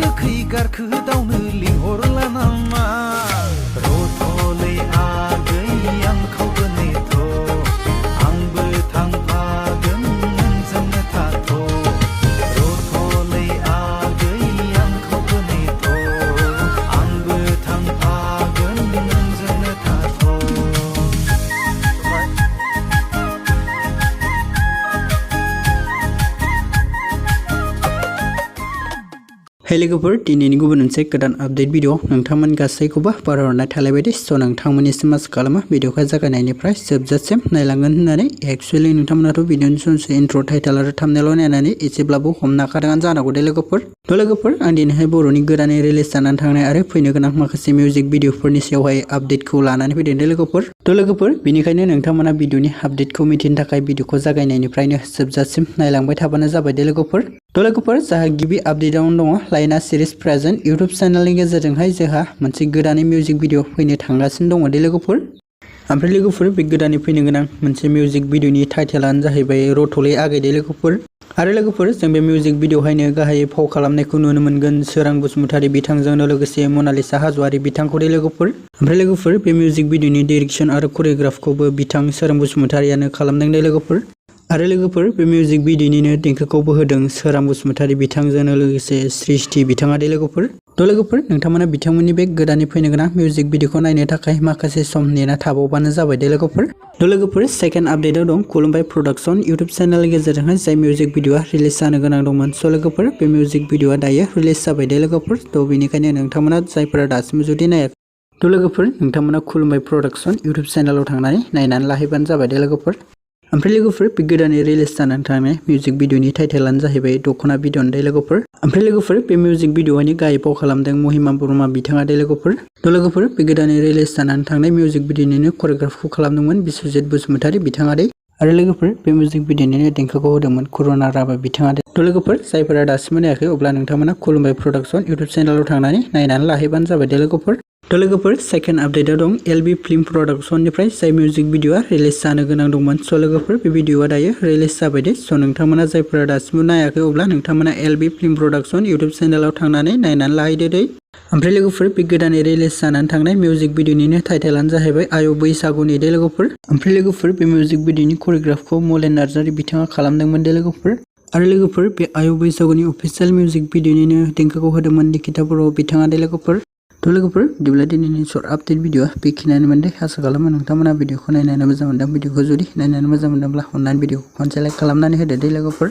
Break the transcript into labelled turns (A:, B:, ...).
A: गोखै गारखो दावनो लिंहरला नामा रथ'लै आगै आंखौ दोनैथ' आंबो थांफागोन नोंजोंनो थाथ' रथ'लै आगै आंखौ दोनैथ' आंबो थांफागोन नोंजोंनो थाथ'
B: हे लोगोफोर दिनैनि गुबुन मोनसे गोदान आपडेट भिडिअ नोंथांमोन गासैखौबो बारहरनाय थालायबाय दे स' नोंथांमोननिसिम आसा खालामो भिडिअखौ जागायनायनिफ्राय जोबजासिम नायलांगोन होननानै एक्चुअली नोंथांमोनाथ' भिडिअनि सनसे इन्ट्र' टाइटेल आरो थाम्बनेल नायनानै एसेब्लाबो हमना खादोंआनो जानांगौ दे लोगोफोर आं दिनैहाय बर'नि गोदानै रिलिज जानानै थांनाय आरो फैनो गोनां माखासे मिउजिक भिडिअफोरनि सायावहाय आपडेटखौ लानानै फैदों दे लोगोफोर बेनिखायनो नोंथांमोना भिडिअनि आपडेटखौ मिथिनो थाखाय भिडिअखौ जागायनायनिफ्रायनो जोबजासिम नायलांबाय थाबानो जाबाय दे लोगोफोर जाहा गिबि आपडेटआवनो दङ लाइना सिरिज प्रेजेन्ट इउट्युब चेनेलनि गेजेरजोंहाय जोंहा मोनसे गोदानै मिउजिक भिडिअ फैनो थांगासिनो दङ दे लोगोफोर ओमफ्राय लोगोफोर बे गोदानै फैनो गोनां मोनसे मिउजिक भिडिअनि टाइटेलानो जाहैबाय रथ'लै आगै दे लोगोफोर आरो लोगोफोर जों बे मिउजिक भिडिअहायनो गाहायै फाव खालामनायखौ नुनो मोनगोन सोरां बसुमतारी बिथांजोंनो लोगोसे मनालिसा हाज'वारि बिथांखौ दे लोगोफोर ओमफ्राय लोगोफोर बे मिउजिक भिडिअनि डाइरेक्सन आरो करिय'ग्राफखौबो बिथां सोरां बसुमतारियानो खालामदों दे लोगोफोर आरो लोगोफोर बे मिउजिक भिडिअनिनो देंखोखौबो होदों सोरां बसुमतारी बिथांजोंनो लोगोसे सृष्टि बिथाङा दे लोगोफोर नोंथांमोना बिथांमोननि बे गोदानै फैनो गोनां मिउजिक भिडिअखौ नायनो थाखाय माखासे सम नेना थाबावबानो जाबाय दे लोगोफोर सेकेन्ड आपडेटआव दं खुलुमबाय प्रडाक्शन इउट्युब चेनेलनि गेजेरजोंहाय जाय मिउजिक भिडिअआ रिलिज जानो गोनां दंमोन स' लोगोफोर बे मिउजिक भिडिअआ दायो रिलिज जाबाय दे लोगोफोर थ' बेनिखायनो नोंथांमोना जायफोरा दासिमबो जुदि नायाखै थ' लोगोफोर नोंथांमोना खुलुमबाय प्रडाक्शन इउट्युब चेनेलाव थांनानै नायनानै लाहैबानो जाबाय दे लोगोफोर ओमफ्राय लोगोफोर बे गोदानै रिलिज जानानै थांनाय मिउजिक भिडिअनि टाइटेलानो जाहैबाय दख'ना बिदन दे लोगोफोर ओमफ्राय लोगोफोर बे मिउजिक भिडिअनि गाहाय फाव खालामदों महिमा बर्मा बिथाङा दे लोगोफोर बे गोदानै रिलिज जानानै थांनाय मिउजिक भिडिअनिनो करिय'ग्राफखौ खालामदोंमोन बिश्वजित बसुमतारी बिथाङा दे आरो लोगोफोर बे मिउजिक भिडिअनिनो देंखोखौ होदोंमोन करुणा राभा बिथाङा दे थ' लोगोफोर जायफोरा दासिमबो नायाखै अब्ला नोंथांमोना खुलुमबाय प्रडाक्शन इउट्युब चेनेलाव थांनानै नायनानै लाहैबानो जाबाय दे लोगोफोर सेकेन्ड आपडेटआव दं एलबि फिल्म प्रडाक्शननिफ्राय जाय मिउजिक भिडिअआ रिलिज जानो गोनां दंमोन स' लोगोफोर बे भिडिअआ दायो रिलिज जाबाय दे स' नोंथांमोना जायफोरा दासिमबो नायाखै अब्ला नोंथांमोना एलबि फिल्म प्रडाक्शन इउट्युब चेनेलाव थांनानै नायनानै लाहैदो दे ओमफ्राय लोगोफोर बे गोदानै रिलिज जानानै थांनाय मिउजिक भिडिअनिनो टाइटेलानो जाहैबाय आय' बैसागुनि दे लोगोफोर ओमफ्राय लोगोफोर बे मिउजिक भिडिअनि करिय'ग्राफखौ मलेन नार्जारि बिथाङा खालामदोंमोन दे लोगोफोर आरो लोगोफोर बे आय' बैसागुनि अफिसियेल मिउजिक भिडिअनिनो देंखोखौ होदोंमोन निकिता बर' बिथाङा दे लोगोफोर थ' लोगोफोर बिदिब्ला दिनैनि सर्ट आपडेट भिडिअआ बेखिनियानोमोन दे आसा खालामो नोंथांमोना भिडिअखौ नायनानै मोजां मोनदों भिडिअखौ जुदि नायनानै मोजां मोनदोंब्ला अननानै भिडिअखौ खनसे लाइक खालामनानै होदो दे लोगोफोर